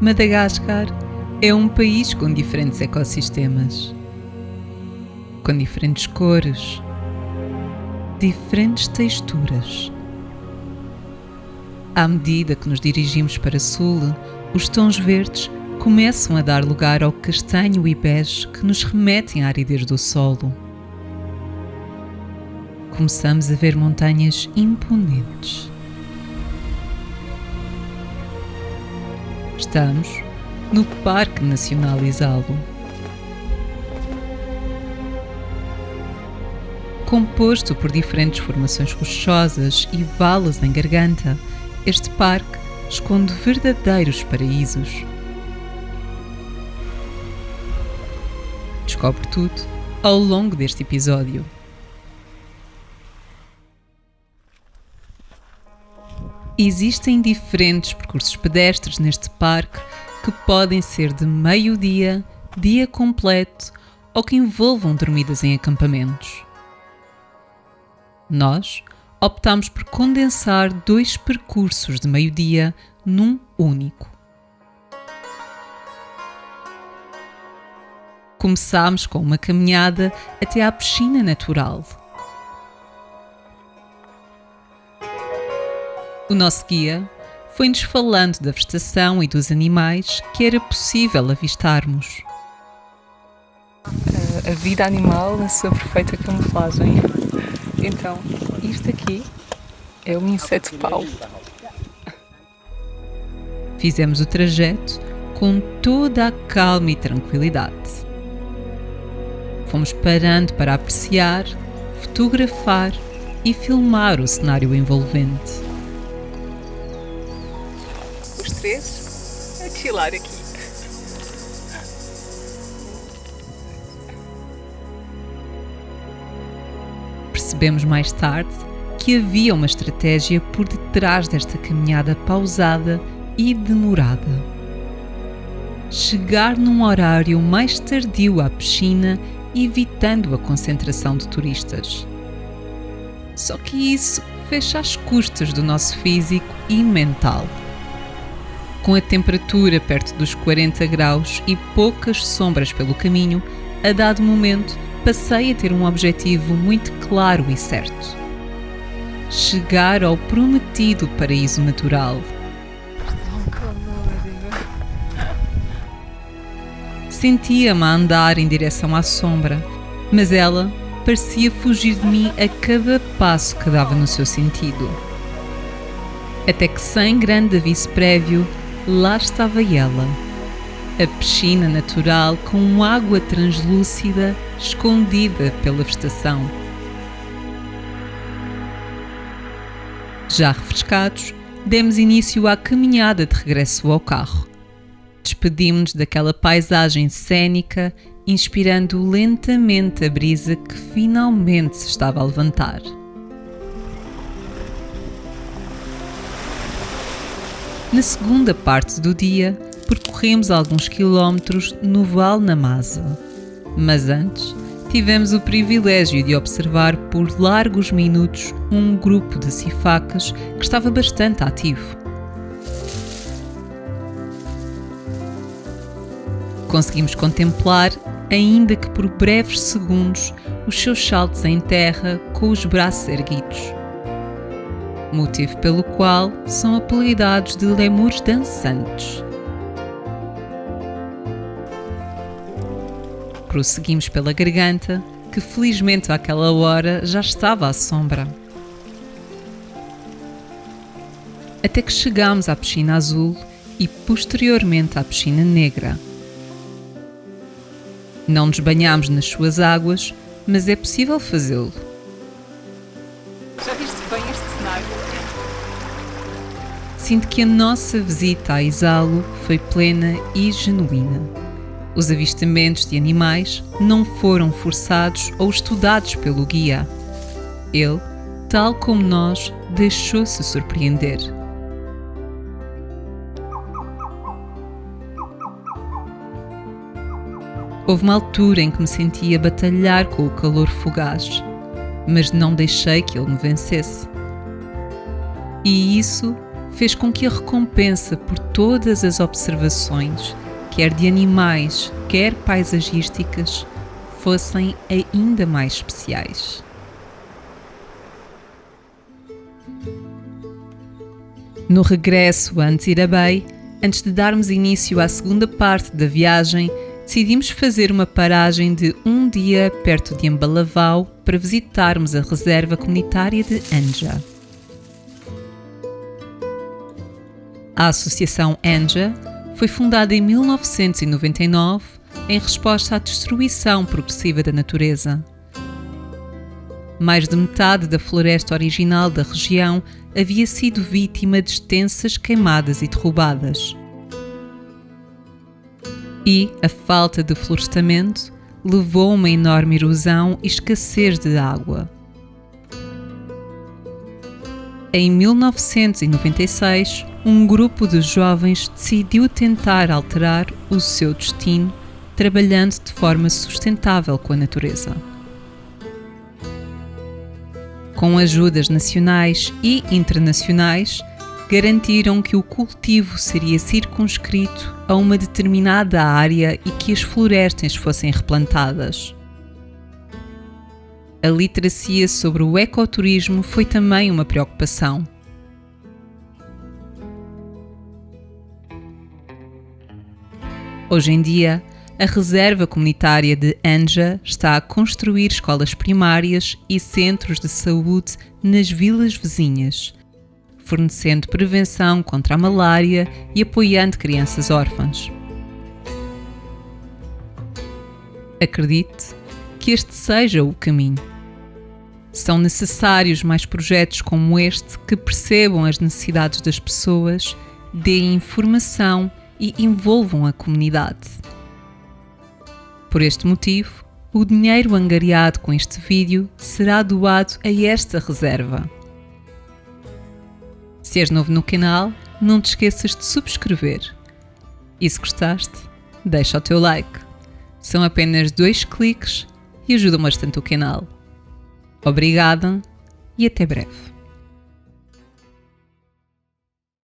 Madagascar é um país com diferentes ecossistemas, com diferentes cores, diferentes texturas. À medida que nos dirigimos para sul, os tons verdes começam a dar lugar ao castanho e bege que nos remetem à aridez do solo. Começamos a ver montanhas imponentes. Estamos no Parque Nacional Exalo. Composto por diferentes formações rochosas e valas em garganta, este parque esconde verdadeiros paraísos. Descobre tudo ao longo deste episódio. Existem diferentes percursos pedestres neste parque que podem ser de meio-dia, dia completo ou que envolvam dormidas em acampamentos. Nós optámos por condensar 2 percursos de meio-dia num único. Começámos com uma caminhada até à piscina natural. O nosso guia foi-nos falando da vegetação e dos animais que era possível avistarmos. A vida animal na sua perfeita camuflagem. Então, isto aqui é um inseto-pau. Fizemos o trajeto com toda a calma e tranquilidade. Fomos parando para apreciar, fotografar e filmar o cenário envolvente. Os 3 a chilar aqui. Percebemos mais tarde que havia uma estratégia por detrás desta caminhada pausada e demorada. Chegar num horário mais tardio à piscina, evitando a concentração de turistas. Só que isso fecha às custas do nosso físico e mental. Com a temperatura perto dos 40 graus e poucas sombras pelo caminho, a dado momento passei a ter um objetivo muito claro e certo: chegar ao prometido paraíso natural. Sentia-me a andar em direção à sombra, mas ela parecia fugir de mim a cada passo que dava no seu sentido. Até que, sem grande aviso prévio, lá estava ela, a piscina natural com água translúcida escondida pela vegetação. Já refrescados, demos início à caminhada de regresso ao carro. Despedimos-nos daquela paisagem cênica, inspirando lentamente a brisa que finalmente se estava a levantar. Na segunda parte do dia, percorremos alguns quilómetros no Vale Namasa. Mas antes, tivemos o privilégio de observar por largos minutos um grupo de sifacas que estava bastante ativo. Conseguimos contemplar, ainda que por breves segundos, os seus saltos em terra com os braços erguidos. Motivo pelo qual são apelidados de lemures dançantes. Prosseguimos pela garganta, que felizmente àquela hora já estava à sombra. Até que chegámos à piscina azul e posteriormente à piscina negra. Não nos banhámos nas suas águas, mas é possível fazê-lo. Já viste bem este cenário? Sinto que a nossa visita a Exalo foi plena e genuína. Os avistamentos de animais não foram forçados ou estudados pelo guia. Ele, tal como nós, deixou-se surpreender. Houve uma altura em que me sentia batalhar com o calor fugaz, mas não deixei que ele me vencesse. E isso fez com que a recompensa por todas as observações, quer de animais, quer paisagísticas, fossem ainda mais especiais. No regresso a Antsira Bay, antes de darmos início à segunda parte da viagem, decidimos fazer uma paragem de um dia perto de Ambalavao para visitarmos a reserva comunitária de Anja. A Associação Anja foi fundada em 1999 em resposta à destruição progressiva da natureza. Mais de metade da floresta original da região havia sido vítima de extensas queimadas e derrubadas. E a falta de florestamento levou a uma enorme erosão e escassez de água. Em 1996, um grupo de jovens decidiu tentar alterar o seu destino, trabalhando de forma sustentável com a natureza. Com ajudas nacionais e internacionais, garantiram que o cultivo seria circunscrito a uma determinada área e que as florestas fossem replantadas. A literacia sobre o ecoturismo foi também uma preocupação. Hoje em dia, a Reserva Comunitária de Anja está a construir escolas primárias e centros de saúde nas vilas vizinhas, fornecendo prevenção contra a malária e apoiando crianças órfãs. Acredite que este seja o caminho. São necessários mais projetos como este que percebam as necessidades das pessoas, deem informação e envolvam a comunidade. Por este motivo, o dinheiro angariado com este vídeo será doado a esta reserva. Se és novo no canal, não te esqueças de subscrever. E se gostaste, deixa o teu like. São apenas 2 cliques e ajudam bastante o canal. Obrigada e até breve.